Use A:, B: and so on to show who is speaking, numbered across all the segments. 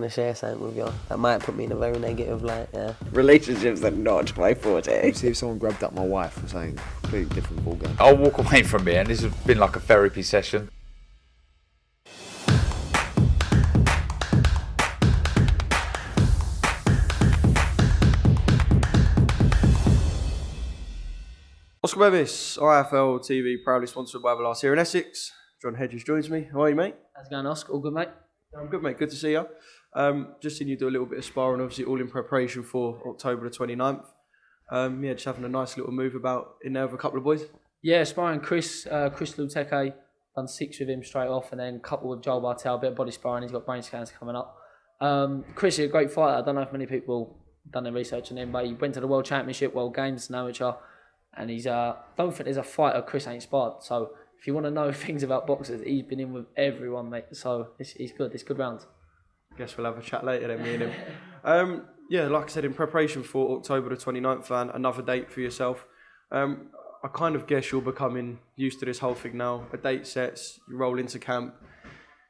A: to share something with you. That might put me in a very negative light, yeah.
B: Relationships are not my forte.
C: See if someone grabbed up my wife or something, completely different ballgame.
D: I'll walk away from here, and this has been like a therapy session.
E: Oscar Bevis, IFL TV, proudly sponsored by Everlast here in Essex. John Hedges joins me. How are you, mate?
F: How's it going, Oscar? All good, mate?
E: I'm good, mate. Good to see you. Just seen you do a little bit of sparring, obviously all in preparation for October the 29th. Just having a nice little move about in there with a couple of boys.
F: Yeah, sparring Chris Luteke, done 6 with him straight off, and then a couple with Joel Bartel, a bit of body sparring. He's got brain scans coming up. Chris is a great fighter. I don't know if many people done their research on him, but he went to the World Championship, World Games, now which are. And he's don't think there's a fighter Chris ain't sparred. So if you want to know things about boxers, he's been in with everyone, mate. So he's good. It's good rounds.
E: Guess we'll have a chat later then, me and him. Like I said, in preparation for October the 29th, and another date for yourself. I kind of guess you're becoming used to this whole thing now. A date sets, you roll into camp,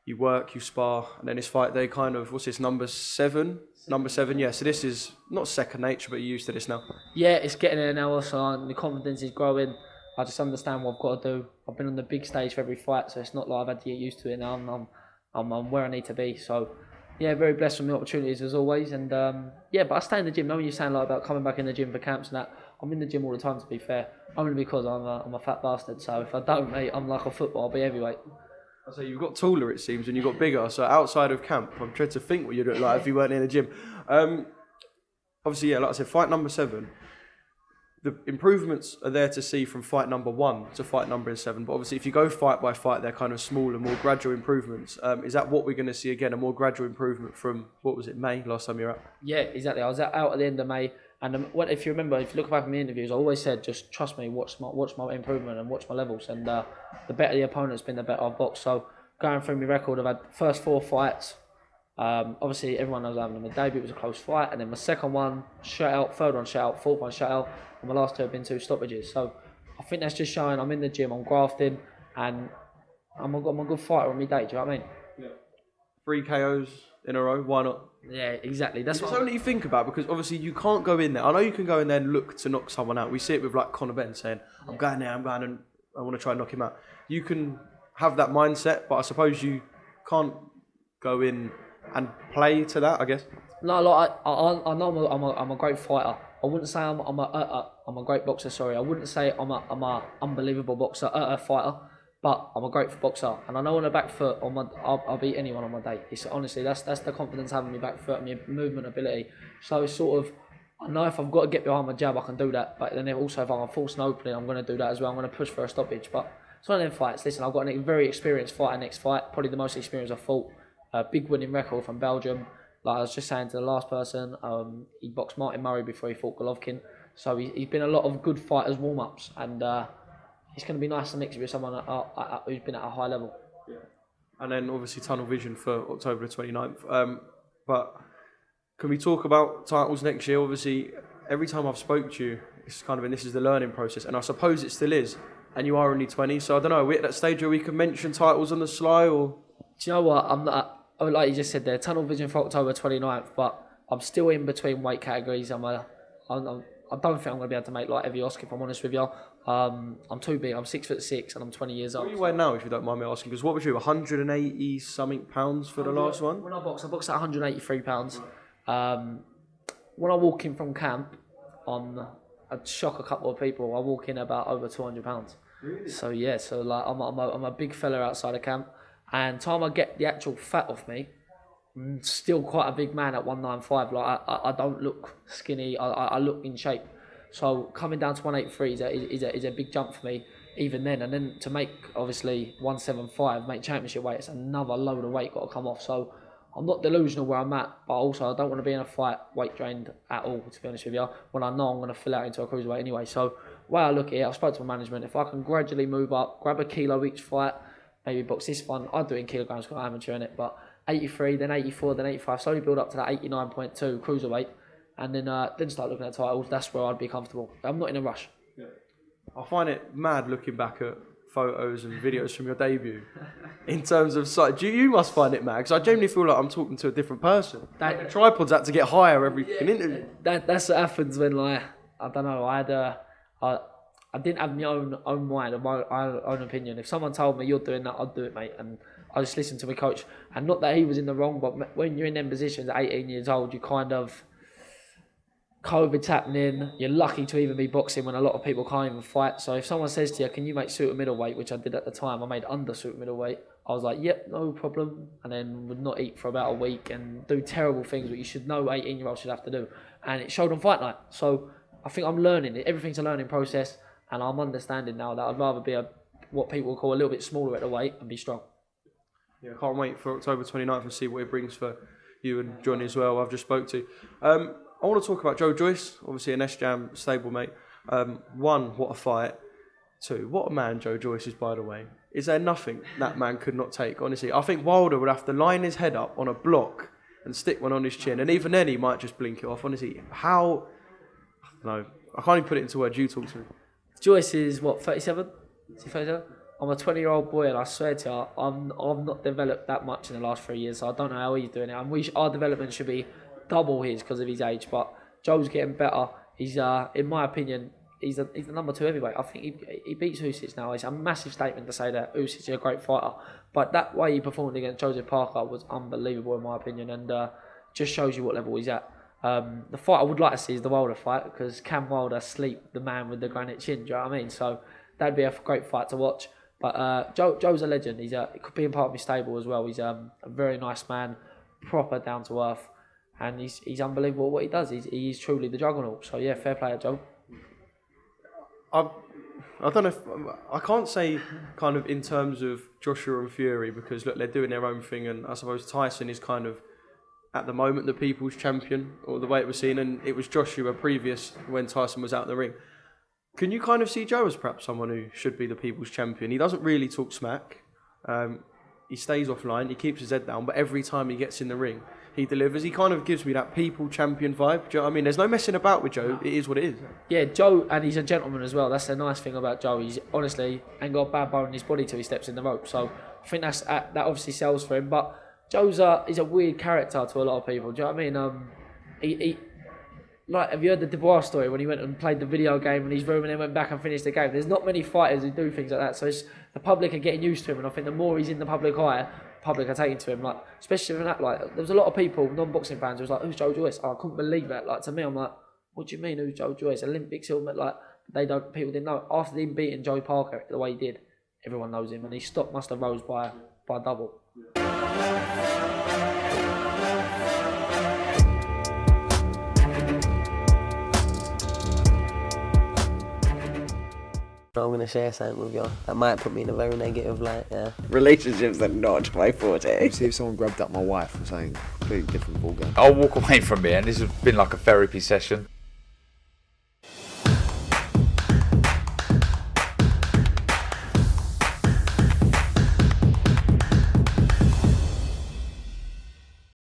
E: you work, you spar, and then it's fight day kind of, what's this, number 7? Number 7, yeah. So this is not second nature, but you're used to this now.
F: Yeah, it's getting there now also, and the confidence is growing. I just understand what I've got to do. I've been on the big stage for every fight, so it's not like I've had to get used to it now. I'm where I need to be. So, yeah, very blessed with the opportunities as always. And, but I stay in the gym. Now when you're saying like about coming back in the gym for camps and that, I'm in the gym all the time, to be fair. Only because I'm a fat bastard. So if I don't, mate, I'm like a football. I'll be heavyweight.
E: So you've got taller, it seems, and you've got bigger. So outside of camp, I'm trying to think what you'd look like if you weren't in the gym. Obviously, yeah, like I said, fight number 7. The improvements are there to see from fight number 1 to fight number 7. But obviously, if you go fight by fight, they're kind of smaller, more gradual improvements. Is that what we're going to see again? A more gradual improvement from, what was it, May, last time you were out?
F: Yeah, exactly. I was out at the end of May. And if you remember, if you look back at my interviews, I always said, just trust me, watch my improvement and watch my levels. And the better the opponent's been, the better I've boxed. So going through my record, I've had first 4 fights. Obviously, everyone knows I having my debut. It was a close fight. And then my second one, shut out. Third one, shut out. Fourth one, shut out. And my last 2 have been 2 stoppages. So I think that's just showing I'm in the gym, I'm grafting, and I'm a good fighter on my day. Do you know what I mean?
E: Yeah. 3 KOs in a row, why not?
F: Yeah, exactly. That's
E: something that you think about, because obviously you can't go in there. I know you can go in there and look to knock someone out. We see it with like Conor Benn saying, I'm going there, and I want to try and knock him out. You can have that mindset, but I suppose you can't go in and play to that, I guess.
F: No, like I know I'm a great fighter. I wouldn't say I'm a great boxer. Sorry, I wouldn't say I'm a unbelievable boxer, fighter. But I'm a great boxer, and I know on the back foot, I'll beat anyone on my day. It's honestly that's the confidence having me back foot, and my movement ability. So it's sort of, I know if I've got to get behind my jab, I can do that. But then also if I'm forcing an opening, I'm going to do that as well. I'm going to push for a stoppage. But it's one of them fights. Listen, I've got a very experienced fighter next fight, probably the most experienced I've fought. A big winning record from Belgium. Like I was just saying to the last person, he boxed Martin Murray before he fought Golovkin. So he's been a lot of good fighters warm-ups, and it's going to be nice to mix it with someone who's been at a high level.
E: Yeah. And then obviously tunnel vision for October the 29th. But can we talk about titles next year? Obviously, every time I've spoke to you, it's kind of, and this is the learning process, and I suppose it still is, and you are only 20, so I don't know, are we at that stage where we can mention titles on the sly, or?
F: Do you know what, I'm not, like you just said there, tunnel vision for October 29th, but I'm still in between weight categories. I don't think I'm going to be able to make light heavy Oscar, if I'm honest with you. I'm too big. I'm 6'6" and I'm 20 years old.
E: What are you weigh now, if you don't mind me asking? Because what was you, 180 something pounds for the last one?
F: When I boxed at 183 pounds. When I walk in from camp, I'd shock a couple of people. I walk in about over 200 pounds.
E: Really?
F: So yeah, like I'm a big fella outside of camp, and time I get the actual fat off me, I'm still quite a big man at 195. Like I don't look skinny. I look in shape. So coming down to 183 is a big jump for me, even then. And then to make obviously 175, make championship weight, it's another load of weight got to come off. So I'm not delusional where I'm at, but also I don't want to be in a fight weight drained at all, to be honest with you, when I know I'm going to fill out into a cruiserweight anyway. So the way I look at it, I've spoken to my management, if I can gradually move up, grab a kilo each fight, maybe box this one, I'd do it in kilograms because I'm amateur in it, but 83, then 84, then 85, slowly build up to that 89.2 cruiserweight, and then start looking at titles. That's where I'd be comfortable. I'm not in a rush.
E: Yeah. I find it mad looking back at photos and videos from your debut. In terms of sight, you must find it mad, because I genuinely feel like I'm talking to a different person. The tripod's had to get higher every fucking interview.
F: That's what happens when, like, I don't know, I didn't have my own mind or my own opinion. If someone told me you're doing that, I'd do it, mate. And I just listened to my coach. And not that he was in the wrong, but when you're in them positions at 18 years old, you kind of, COVID's happening. You're lucky to even be boxing when a lot of people can't even fight. So if someone says to you, can you make super middleweight, which I did at the time, I made under super middleweight. I was like, yep, no problem. And then would not eat for about a week and do terrible things that you should know 18-year-olds should have to do. And it showed on fight night. So I think I'm learning it. Everything's a learning process. And I'm understanding now that I'd rather be what people call a little bit smaller at the weight and be strong.
E: Yeah, I can't wait for October 29th and see what it brings for you and Johnny as well, I've just spoke to. I want to talk about Joyce, obviously an S-Jam stablemate. One, what a fight. Two, what a man Joyce is, by the way. Is there nothing that man could not take, honestly? I think Wilder would have to line his head up on a block and stick one on his chin, and even then he might just blink it off, honestly. How... No, I can't even put it into words. You talk to me.
F: Joyce is, what, 37? Is he 37? I'm a 20-year-old boy, and I swear to you, I've not developed that much in the last 3 years, so I don't know how he's doing it. And our development should be double his because of his age, but Joe's getting better. He's, in my opinion, he's the number 2 heavyweight. I think he beats Usyk now. It's a massive statement to say that Usyk is a great fighter, but that way he performed against Joseph Parker was unbelievable in my opinion, and just shows you what level he's at. The fight I would like to see is the Wilder fight, because can Wilder sleep the man with the granite chin? Do you know what I mean? So that'd be a great fight to watch. But Joe's a legend. He could be in part of my stable as well. He's a very nice man, proper down to earth, and he's unbelievable at what he does. He's truly the juggernaut. So yeah, fair play to Joe.
E: I don't know if... I can't say kind of in terms of Joshua and Fury, because look, they're doing their own thing, and I suppose Tyson is kind of at the moment the people's champion, or the way it was seen, and it was Joshua previous when Tyson was out in the ring. Can you kind of see Joe as perhaps someone who should be the people's champion? He doesn't really talk smack. He stays offline, he keeps his head down, but every time he gets in the ring, he delivers. He kind of gives me that people champion vibe. Do you know what I mean? There's no messing about with Joe. It is what it is. Yeah,
F: Joe, and he's a gentleman as well. That's the nice thing about Joe. He's honestly ain't got a bad bone in his body till he steps in the rope. So I think that obviously sells for him. But Joe's he's a weird character to a lot of people. Do you know what I mean? He like, have you heard the Dubois story when he went and played the video game in his room and then went back and finished the game? There's not many fighters who do things like that. So the public are getting used to him, and I think the more he's in the public eye, public are taking to him. Like, especially when that, like, there was a lot of people, non-boxing fans, who was like, "Who's Joe Joyce?" Oh, I couldn't believe that. Like, to me, I'm like, "What do you mean, who's Joe Joyce?" Olympics helmet, like, people didn't know. After him beating Joe Parker the way he did, everyone knows him, and his stock must have rose by double.
A: I'm going to share something with you that might put me in a very negative light, yeah.
B: Relationships are not my forte.
C: See if someone grabbed up my wife or something, completely different ballgame.
D: I'll walk away from it, and this has been like a therapy session.